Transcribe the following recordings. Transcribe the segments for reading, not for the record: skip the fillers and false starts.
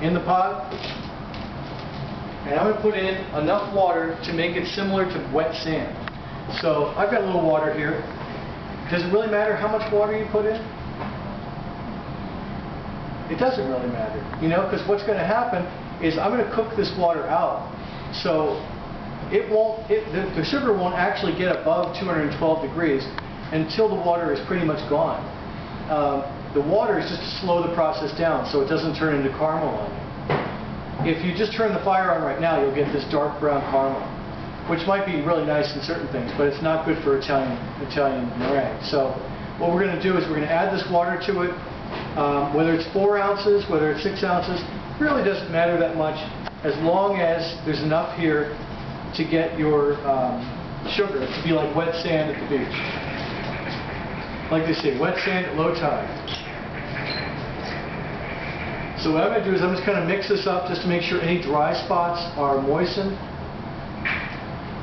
in the pot. And I'm going to put in enough water to make it similar to wet sand. So I've got a little water here. Does it really matter how much water you put in? It doesn't really matter, you know, because what's going to happen is I'm going to cook this water out. So the sugar won't actually get above 212 degrees until the water is pretty much gone. The water is just to slow the process down so it doesn't turn into caramel on you. If you just turn the fire on right now, you'll get this dark brown caramel, which might be really nice in certain things, but it's not good for Italian meringue. So what we're going to do is we're going to add this water to it. Whether it's 4 ounces, whether it's 6 ounces, really doesn't matter that much, as long as there's enough here to get your sugar to be like wet sand at the beach. Like they say, wet sand at low tide. So what I'm going to do is I'm just kind of mix this up just to make sure any dry spots are moistened.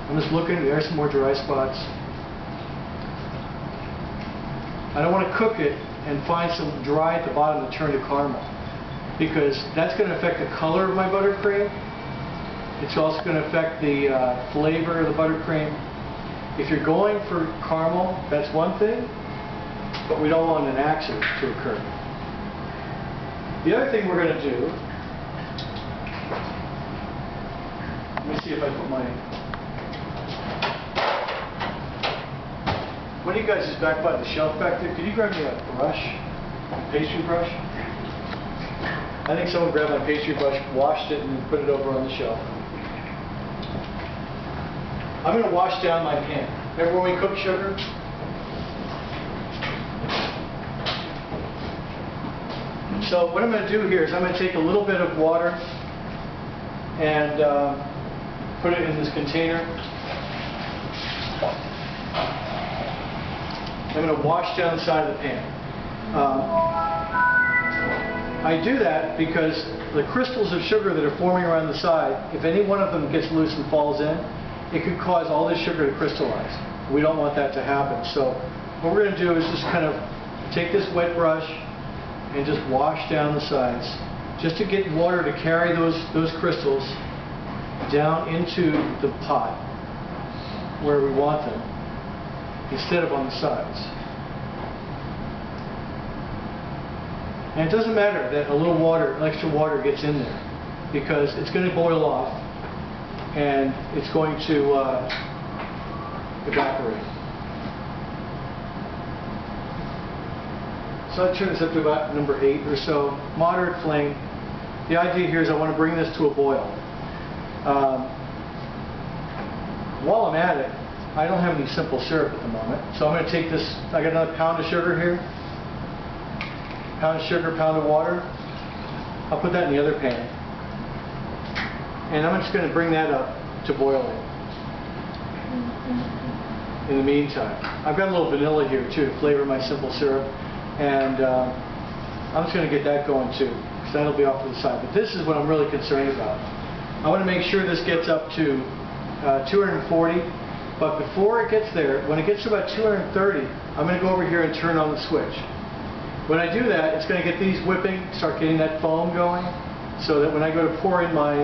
I'm just looking, there's some more dry spots. I don't want to cook it and find some dry at the bottom to turn to caramel, because that's going to affect the color of my buttercream. It's also going to affect the flavor of the buttercream. If you're going for caramel, that's one thing, but we don't want an accident to occur. The other thing we're going to do, let me see if I put my, one of you guys is back by the shelf back there. Could you grab me a brush, a pastry brush? I think someone grabbed my pastry brush, washed it, and put it over on the shelf. I'm going to wash down my pan. Remember when we cook sugar? So what I'm going to do here is I'm going to take a little bit of water and put it in this container. I'm going to wash down the side of the pan. I do that because the crystals of sugar that are forming around the side, if any one of them gets loose and falls in, it could cause all this sugar to crystallize. We don't want that to happen. So what we're going to do is just kind of take this wet brush and just wash down the sides, just to get water to carry those crystals down into the pot where we want them, instead of on the sides. And it doesn't matter that a little water, extra water gets in there, because it's going to boil off and it's going to evaporate. So I turn this up to about number 8 or so, moderate flame. The idea here is I want to bring this to a boil. While I'm at it, I don't have any simple syrup at the moment, so I'm going to take this, I got another pound of sugar here. Pound of sugar, pound of water. I'll put that in the other pan. And I'm just going to bring that up to boiling. In the meantime, I've got a little vanilla here too to flavor my simple syrup. And I'm just going to get that going too, because that'll be off to the side. But this is what I'm really concerned about. I want to make sure this gets up to 240. But before it gets there, when it gets to about 230, I'm going to go over here and turn on the switch. When I do that, it's going to get these whipping, start getting that foam going, so that when I go to pour in my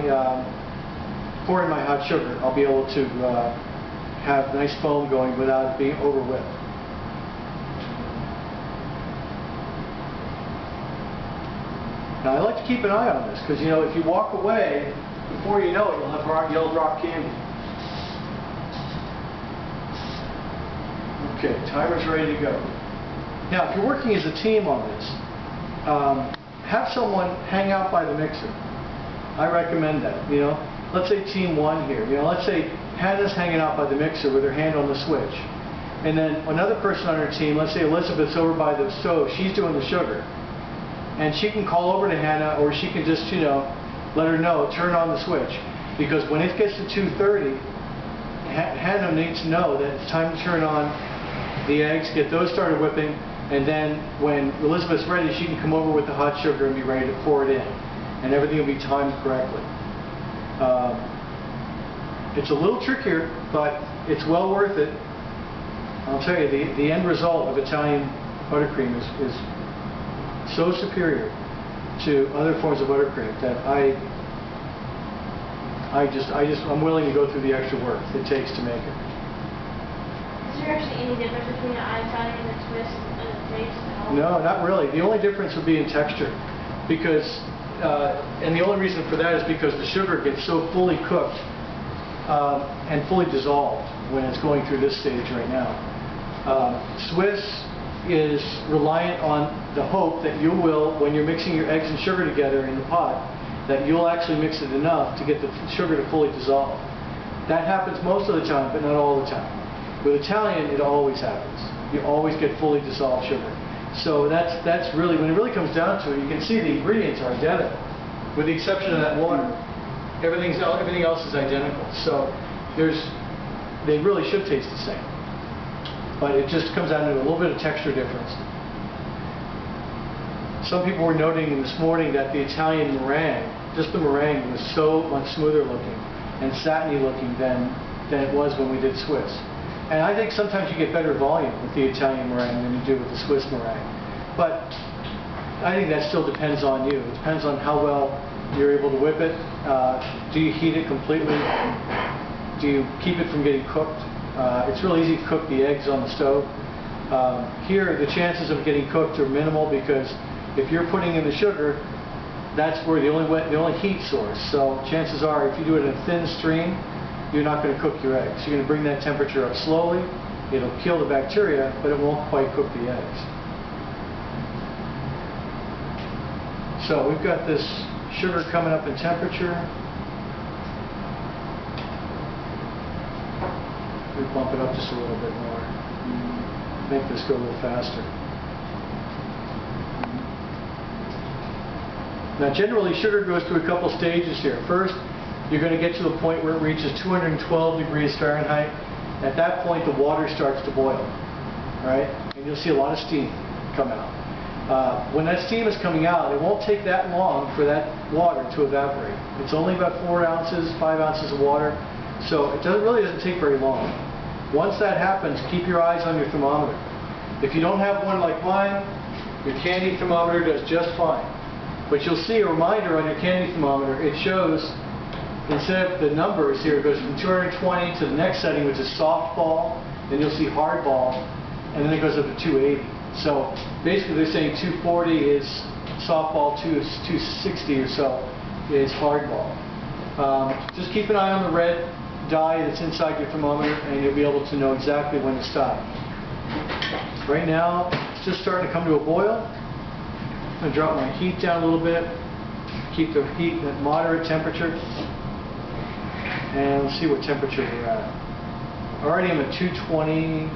hot sugar, I'll be able to have nice foam going without it being over whipped. Now I like to keep an eye on this, because you know, if you walk away, before you know it, you'll have yellow rock candy. Okay, timer's ready to go. Now, if you're working as a team on this, have someone hang out by the mixer. I recommend that. You know, let's say team 1 here. You know, let's say Hannah's hanging out by the mixer with her hand on the switch, and then another person on her team, let's say Elizabeth's over by the stove. She's doing the sugar, and she can call over to Hannah, or she can just, you know, let her know, turn on the switch, because when it gets to 230, Hannah needs to know that it's time to turn on the eggs, get those started whipping, and then when Elizabeth's ready, she can come over with the hot sugar and be ready to pour it in, and everything will be timed correctly. It's a little trickier, but it's well worth it. I'll tell you, the end result of Italian buttercream is so superior. to other forms of buttercream that I'm willing to go through the extra work it takes to make it. Is there actually any difference between the Italian and the Swiss and the taste at all? No, not really. The only difference would be in texture, because and the only reason for that is because the sugar gets so fully cooked and fully dissolved when it's going through this stage right now. Swiss is reliant on the hope that you will, when you're mixing your eggs and sugar together in the pot, that you'll actually mix it enough to get the sugar to fully dissolve. That happens most of the time, but not all the time. With Italian, it always happens. You always get fully dissolved sugar. So that's really, when it really comes down to it, you can see the ingredients are identical, with the exception of that water. Everything else is identical. So they really should taste the same. But it just comes down to a little bit of texture difference. Some people were noting this morning that the Italian meringue, just the meringue, was so much smoother looking and satiny looking than it was when we did Swiss. And I think sometimes you get better volume with the Italian meringue than you do with the Swiss meringue. But I think that still depends on you. It depends on how well you're able to whip it. Do you heat it completely? Do you keep it from getting cooked? It's really easy to cook the eggs on the stove. Here, the chances of getting cooked are minimal, because if you're putting in the sugar, that's where the only heat source. So chances are, if you do it in a thin stream, you're not going to cook your eggs. You're going to bring that temperature up slowly. It'll kill the bacteria, but it won't quite cook the eggs. So we've got this sugar coming up in temperature. We bump it up just a little bit more. Make this go a little faster. Now generally sugar goes through a couple stages here. First, you're going to get to the point where it reaches 212 degrees Fahrenheit. At that point, the water starts to boil, right? And you'll see a lot of steam come out. When that steam is coming out, it won't take that long for that water to evaporate. It's only about 4 ounces, 5 ounces of water, so it really doesn't take very long. Once that happens, keep your eyes on your thermometer. If you don't have one like mine, your candy thermometer does just fine. But you'll see a reminder on your candy thermometer. It shows, instead of the numbers here, it goes from 220 to the next setting, which is soft ball, then you'll see hard ball, and then it goes up to 280. So basically they're saying 240 is soft ball, 260 or so is hard ball. Just keep an eye on the red dye that's inside your thermometer, and you'll be able to know exactly when to stop. Right now, it's just starting to come to a boil. I'm going to drop my heat down a little bit, keep the heat at moderate temperature, and let's see what temperature we're at. Already I'm at 227,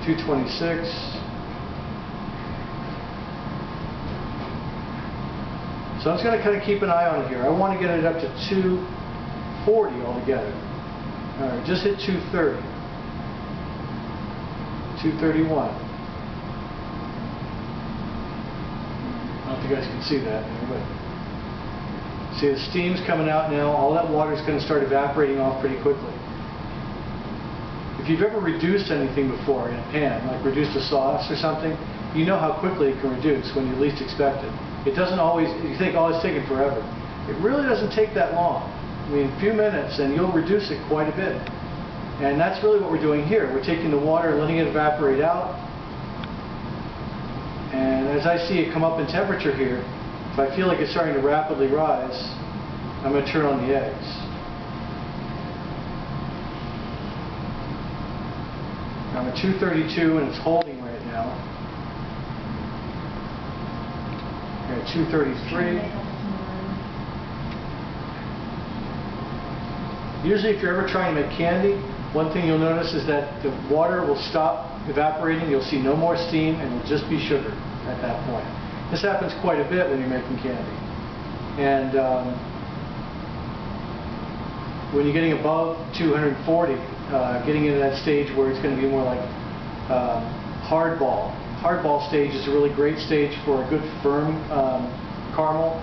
226. So I'm just going to kind of keep an eye on it here. I want to get it up to 240 altogether. All right, just hit 230. 231. I don't know if you guys can see that there, but see the steam's coming out now. All that water is going to start evaporating off pretty quickly. If you've ever reduced anything before in a pan, like reduced a sauce or something, you know how quickly it can reduce when you least expect it. It doesn't always, you think, oh, it's taking forever. It really doesn't take that long. I mean, a few minutes and you'll reduce it quite a bit. And that's really what we're doing here. We're taking the water and letting it evaporate out. And as I see it come up in temperature here, if I feel like it's starting to rapidly rise, I'm going to turn on the eggs. I'm at 232 and it's holding right now. We're at 233. Usually if you're ever trying to make candy, one thing you'll notice is that the water will stop evaporating, you'll see no more steam, and it'll just be sugar at that point. This happens quite a bit when you're making candy. And when you're getting above 240, getting into that stage where it's going to be more like hardball. Hardball stage is a really great stage for a good firm caramel.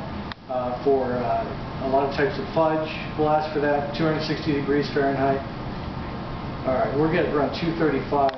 For a lot of types of fudge, we'll ask for that, 260 degrees Fahrenheit. All right, we're getting around 235